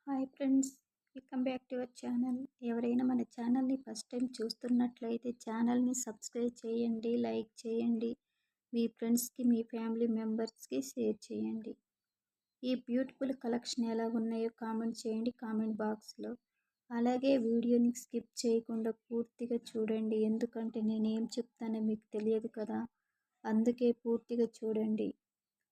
Hi friends, welcome back to our channel. ఎవరైనా మన ఛానల్ని ఫస్ట్ టైం చూస్తున్నట్లయితే ఛానల్ని సబ్స్క్రైబ్ చేయండి, లైక్ చేయండి, మీ ఫ్రెండ్స్కి మీ ఫ్యామిలీ మెంబర్స్కి షేర్ చేయండి. ఈ బ్యూటిఫుల్ కలెక్షన్ ఎలా ఉన్నాయో కామెంట్ చేయండి కామెంట్ బాక్స్లో. అలాగే వీడియోని స్కిప్ చేయకుండా పూర్తిగా చూడండి, ఎందుకంటే నేనేం చెప్తానో మీకు తెలియదు కదా, అందుకే పూర్తిగా చూడండి.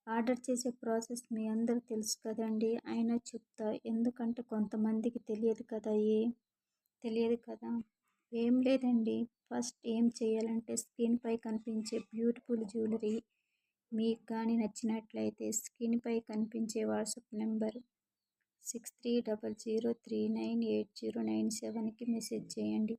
ఆర్డర్ చేసే ప్రాసెస్ మీ అందరూ తెలుసు కదండి, అయినా చెప్తా ఎందుకంటే కొంతమందికి తెలియదు కదా. ఏం లేదండి, ఫస్ట్ ఏం చేయాలంటే స్క్రీన్పై కనిపించే బ్యూటిఫుల్ జ్యువెలరీ మీకు కానీ నచ్చినట్లయితే స్క్రీన్పై కనిపించే వాట్సాప్ నెంబర్ 6300398097కి మెసేజ్ చేయండి.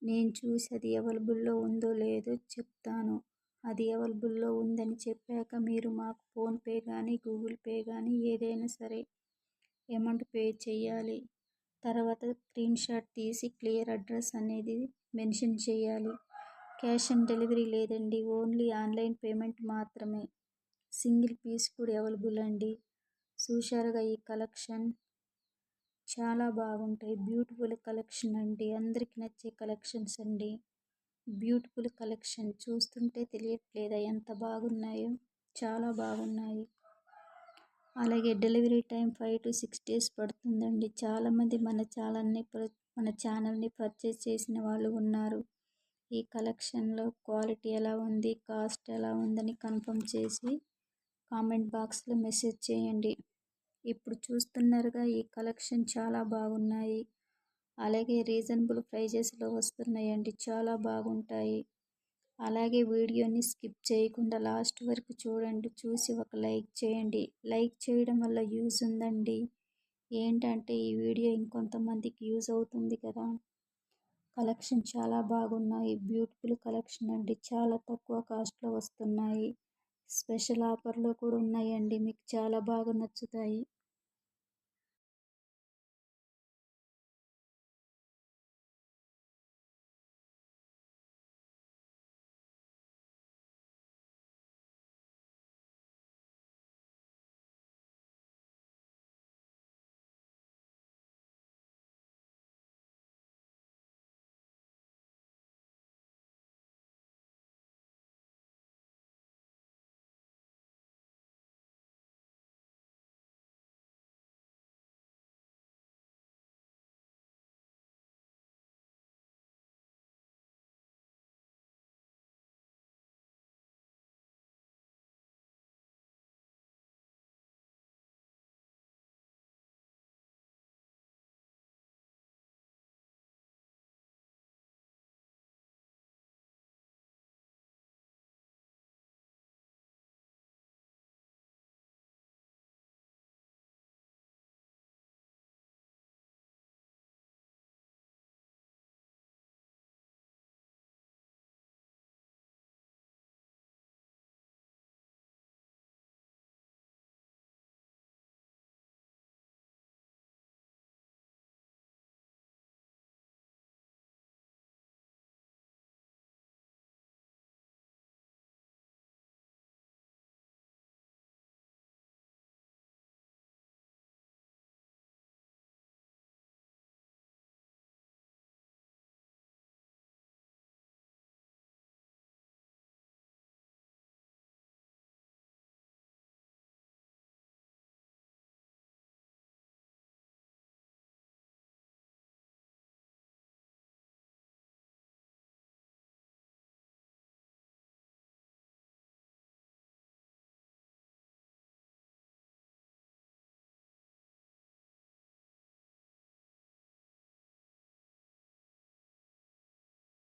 నేను చూసి అది అవైలబుల్లో ఉందో లేదో చెప్తాను. అది అవైలబుల్లో ఉందని చెప్పాక మీరు మాకు ఫోన్పే కానీ గూగుల్ పే కానీ ఏదైనా సరే అమౌంట్ పే చేయాలి. తర్వాత స్క్రీన్ షాట్ తీసి క్లియర్ అడ్రస్ అనేది మెన్షన్ చేయాలి. క్యాష్ ఆన్ డెలివరీ లేదండి, ఓన్లీ ఆన్లైన్ పేమెంట్ మాత్రమే. సింగిల్ పీస్ కూడా అవైలబుల్ అండి. చూశారుగా ఈ కలెక్షన్ చాలా బాగుంటాయి. బ్యూటిఫుల్ కలెక్షన్ అండి, అందరికి నచ్చే కలెక్షన్స్ అండి. బ్యూటిఫుల్ కలెక్షన్ చూస్తుంటే తెలియట్లేదా ఎంత బాగున్నాయో, చాలా బాగున్నాయి. అలాగే డెలివరీ టైం 5 to 6 days పడుతుందండి. చాలామంది మన ఛానల్ని పర్చేస్ చేసిన వాళ్ళు ఉన్నారు. ఈ కలెక్షన్లో క్వాలిటీ ఎలా ఉంది, కాస్ట్ ఎలా ఉందని కన్ఫర్మ్ చేసి కామెంట్ బాక్స్లో మెసేజ్ చేయండి. ఇప్పుడు చూస్తున్నారుగా ఈ కలెక్షన్ చాలా బాగున్నాయి. అలాగే రీజనబుల్ ప్రైజెస్లో వస్తున్నాయండి, చాలా బాగుంటాయి. అలాగే వీడియోని స్కిప్ చేయకుండా లాస్ట్ వరకు చూడండి, చూసి ఒక లైక్ చేయండి. లైక్ చేయడం వల్ల యూజ్ ఉందండి. ఏంటంటే ఈ వీడియో ఇంకొంతమందికి యూజ్ అవుతుంది కదా. కలెక్షన్ చాలా బాగున్నాయి, బ్యూటిఫుల్ కలెక్షన్ అండి, చాలా తక్కువ కాస్ట్లో వస్తున్నాయి. స్పెషల్ ఆఫర్లో కూడా ఉన్నాయండి, మీకు చాలా బాగా నచ్చుతాయి.